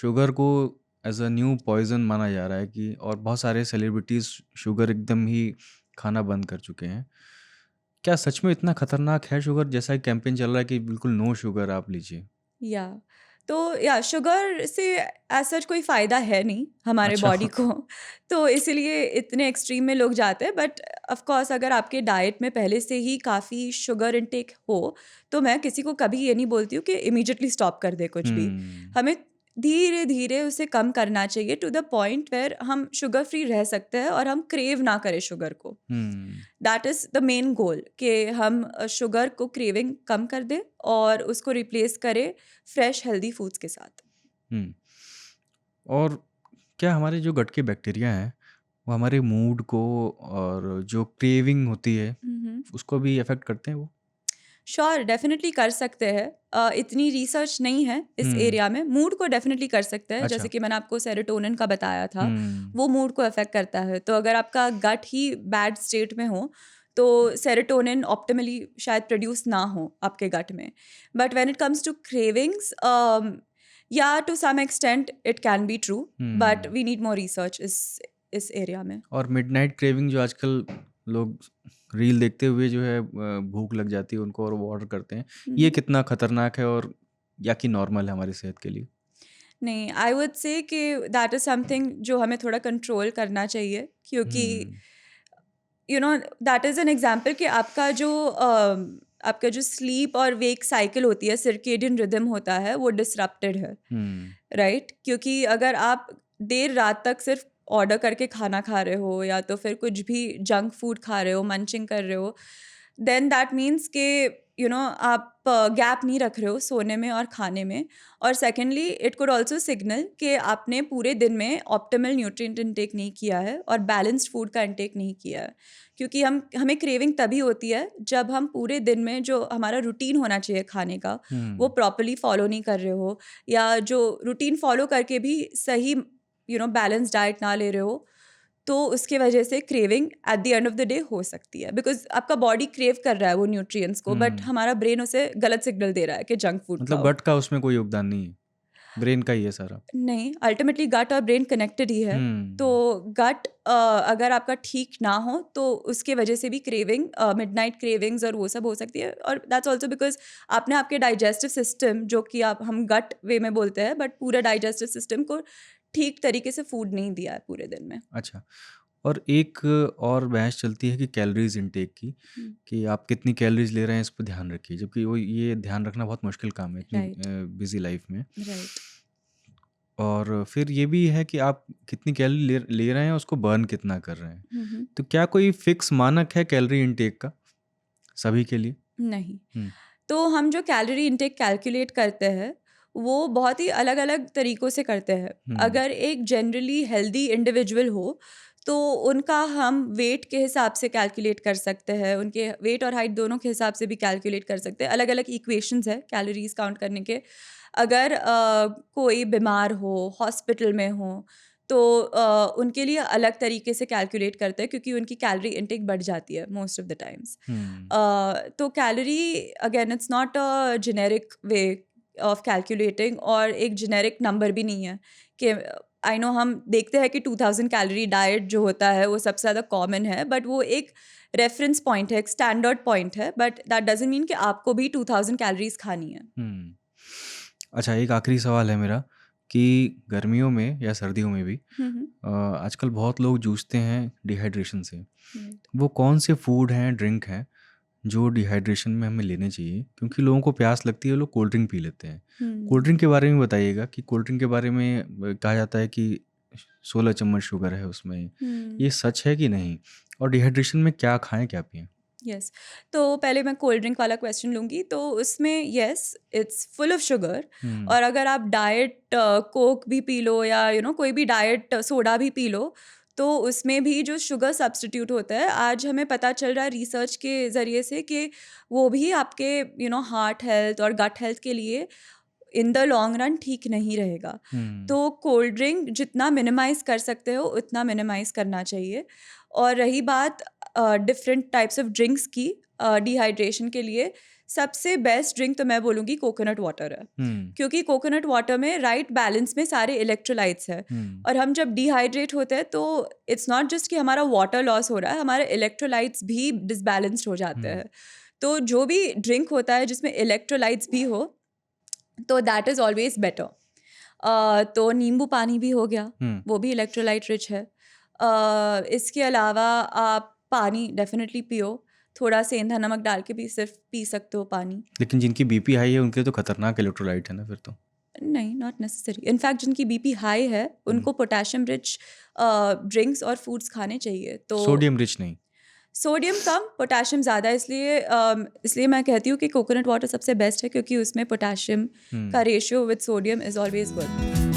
Sugar को as a new poison माना जा रहा है कि और बहुत सारे सेलिब्रिटीज़ शुगर एकदम ही खाना बंद कर चुके हैं। क्या सच में इतना खतरनाक है शुगर? जैसा कि कैंपेन चल रहा है कि बिल्कुल नो शुगर आप लीजिए। या तो या शुगर से एज सच कोई फ़ायदा है नहीं हमारे अच्छा। बॉडी को। तो इसीलिए इतने एक्सट्रीम में लोग जाते हैं, बट ऑफ कोर्स अगर आपके डाइट में पहले से ही काफ़ी शुगर इनटेक हो, तो मैं किसी को कभी ये नहीं बोलती हूँ कि इमीडिएटली स्टॉप कर दे कुछ भी। हुँ, हमें धीरे धीरे उसे कम करना चाहिए टू द पॉइंट वेयर हम शुगर फ्री रह सकते हैं और हम क्रेव ना करें शुगर को। Hmm, that is the main goal कि हम शुगर को क्रेविंग कम कर दें और उसको रिप्लेस करें फ्रेश हेल्दी फूड्स के साथ। हुँ। और क्या हमारे जो गट के बैक्टीरिया हैं, वो हमारे मूड को और जो क्रेविंग होती है, उसको भी अफ़ेक्ट करते हैं वो? श्योर, डेफिनिटली कर सकते हैं। इतनी रिसर्च नहीं है इस हुँ, एरिया में। मूड को डेफिनिटली कर सकते हैं, जैसे अच्छा। कि मैंने आपको सेरोटोनिन का बताया था, हुँ, वो मूड को अफेक्ट करता है। तो अगर आपका गट ही बैड स्टेट में हो, तो सेरोटोनिन ऑप्टिमली शायद प्रोड्यूस ना हो आपके गट में। But when it comes to cravings, या to some extent it can be true, but hmm. We need more research इस एरिया में। और मिडनाइट क्रेविंग जो आजकल लोग रील देखते हुए जो है भूख लग जाती है उनको और वो ऑर्डर करते हैं, ये कितना खतरनाक है और या कि नॉर्मल है हमारी सेहत के लिए? नहीं, आई वुड से कि दैट इज़ समथिंग जो हमें थोड़ा कंट्रोल करना चाहिए, क्योंकि हुँ, दैट इज़ एन एग्जांपल कि आपका जो स्लीप और वेक साइकिल होती है, सर्केडियन रिदम होता है, वो डिसरप्टेड है, हुँ, राइट? क्योंकि अगर आप देर रात तक सिर्फ ऑर्डर करके खाना खा रहे हो या तो फिर कुछ भी जंक फूड खा रहे हो, मंचिंग कर रहे हो, देन दैट मीन्स कि आप गैप नहीं रख रहे हो सोने में और खाने में। और secondly it could also signal कि आपने पूरे दिन में ऑप्टिमल न्यूट्रिएंट इनटेक नहीं किया है और बैलेंस्ड फूड का इनटेक नहीं किया है। क्योंकि हमें क्रेविंग तभी होती है जब हम पूरे दिन में जो हमारा रूटीन होना चाहिए खाने का, वो हुँ, प्रॉपर्ली फॉलो नहीं कर रहे हो, या जो रूटीन फॉलो करके भी सही बैलेंस डाइट ना ले रहे हो, तो उसकी वजह से craving at the end of the day हो सकती है, बिकॉज आपका बॉडी क्रेव कर रहा है वो न्यूट्रिएंट्स को, बट हुँ। हमारा ब्रेन उसे गलत सिग्नल दे रहा है कि जंक फूड मतलब खाओ। गट का उसमें कोई योगदान नहीं है, ब्रेन का ही है सारा। नहीं, अल्टीमेटली गट और ब्रेन कनेक्टेड ही है। तो हुँ, गट अगर आपका ठीक ना हो, तो उसके वजह से भी क्रेविंग, मिडनाइट क्रेविंग्स और वो सब हो सकती है। और दैट्स ऑल्सो बिकॉज़ आपने आपके डाइजेस्टिव सिस्टम, जो कि आप हम गट वे में बोलते हैं, बट पूरे डाइजेस्टिव सिस्टम को ठीक तरीके से फूड नहीं दिया है पूरे दिन में। अच्छा। और एक और बहस चलती है कि कैलोरीज़ इनटेक की, हुँ, कि आप कितनी कैलोरीज़ ले रहे हैं इस पे ध्यान रखिए, जबकि वो ये ध्यान रखना बहुत मुश्किल काम है इतनी राइट, बिज़ी लाइफ़ में। राइट। और फिर ये भी है कि आप कितनी कैलोरी ले ले रहे हैं, उसको बर्न कितना कर रहे हैं। हुँ, हुँ। तो क्या कोई फ़िक्स मानक है कैलोरी इनटेक का सभी के लिए? नहीं। हुँ, तो हम जो कैलोरी इंटेक कैलकुलेट करते हैं, वो बहुत ही अलग-अलग तरीकों से करते हैं। हुँ, अगर एक जनरली हेल्दी इंडिविजुअल हो, तो उनका हम वेट के हिसाब से कैलकुलेट कर सकते हैं, उनके वेट और हाइट दोनों के हिसाब से भी कैलकुलेट कर सकते हैं। अलग-अलग इक्वेशंस हैं कैलोरीज़ काउंट करने के। अगर कोई बीमार हो, हॉस्पिटल में हो, तो उनके लिए अलग तरीके से कैलकुलेट करते हैं, क्योंकि उनकी कैलोरी इंटेक बढ़ जाती है मोस्ट ऑफ द टाइम्स। हुँ, तो calorie, again, it's not a generic way of calculating, और एक जेनेरिक नंबर भी नहीं है कि आई नो हम देखते हैं कि 2000 कैलोरी डाइट जो होता है वो सबसे ज़्यादा कॉमन है, बट वो एक रेफरेंस पॉइंट है, एक स्टैंडर्ड पॉइंट है, बट दैट डजंट मीन कि आपको भी 2000 कैलोरीज खानी है। हुँ। अच्छा, एक आखिरी सवाल है मेरा कि गर्मियों में या सर्दियों में भी हुँ, हुँ। आजकल बहुत लोग जूझते हैं डिहाइड्रेशन से। राइट। वो कौन से फूड हैं, ड्रिंक हैं जो डिहाइड्रेशन में हमें लेने चाहिए? क्योंकि लोगों को प्यास लगती है, लोग कोल्ड ड्रिंक पी लेते हैं। कोल्ड ड्रिंक हुँ, के बारे में बताइएगा कि कोल्ड ड्रिंक के बारे में कहा जाता है कि 16 चम्मच शुगर है उसमें। हुँ। ये सच है कि नहीं? और डिहाइड्रेशन में क्या खाएँ, क्या पिएँ? यस। तो पहले मैं कोल्ड ड्रिंक वाला क्वेश्चन लूँगी, तो उसमें yes, it's full of sugar. Hmm, और अगर आप डाइट कोक भी पी लो, या कोई भी डाइट सोडा भी पी लो, तो उसमें भी जो शुगर सब्स्टिट्यूट होता है, आज हमें पता चल रहा है रिसर्च के ज़रिए से कि वो भी आपके हार्ट हेल्थ और गट हेल्थ के लिए इन द लॉन्ग रन ठीक नहीं रहेगा। हुँ, तो कोल्ड ड्रिंक जितना मिनिमाइज़ कर सकते हो उतना मिनिमाइज़ करना चाहिए। और रही बात डिफरेंट टाइप्स ऑफ ड्रिंक्स की डिहाइड्रेशन के लिए, सबसे बेस्ट ड्रिंक तो मैं बोलूँगी कोकोनट वाटर है, हुँ, क्योंकि कोकोनट वाटर में राइट बैलेंस में सारे इलेक्ट्रोलाइट्स हैं। हुँ, और हम जब डिहाइड्रेट होते हैं तो इट्स नॉट जस्ट कि हमारा वाटर लॉस हो रहा है, हमारे इलेक्ट्रोलाइट्स भी डिसबैलेंस्ड हो जाते हुँ, हैं। तो जो भी ड्रिंक होता है जिसमें इलेक्ट्रोलाइट्स भी हो, तो दैट इज़ ऑलवेज बेटर। तो नींबू पानी भी हो गया, हुँ। वो भी इलेक्ट्रोलाइट रिच है। इसके अलावा आप पानी डेफिनेटली पियो, थोड़ा सेंधा नमक डाल के भी सिर्फ पी सकते हो पानी। लेकिन जिनकी बीपी हाई है उनके तो खतरनाक इलेक्ट्रोलाइट है ना फिर तो। नहीं, नॉट नेसेसरी। इनफैक्ट जिनकी बीपी हाई है, हुँ, उनको पोटेशियम रिच ड्रिंक्स और फूड्स खाने चाहिए। तो सोडियम रिच नहीं। सोडियम कम, पोटेशियम ज़्यादा, इसलिए मैं कहती हूँ कि कोकोनट वाटर सबसे बेस्ट है, क्योंकि उसमें पोटेशियम का hmm. Ratio with sodium is always good.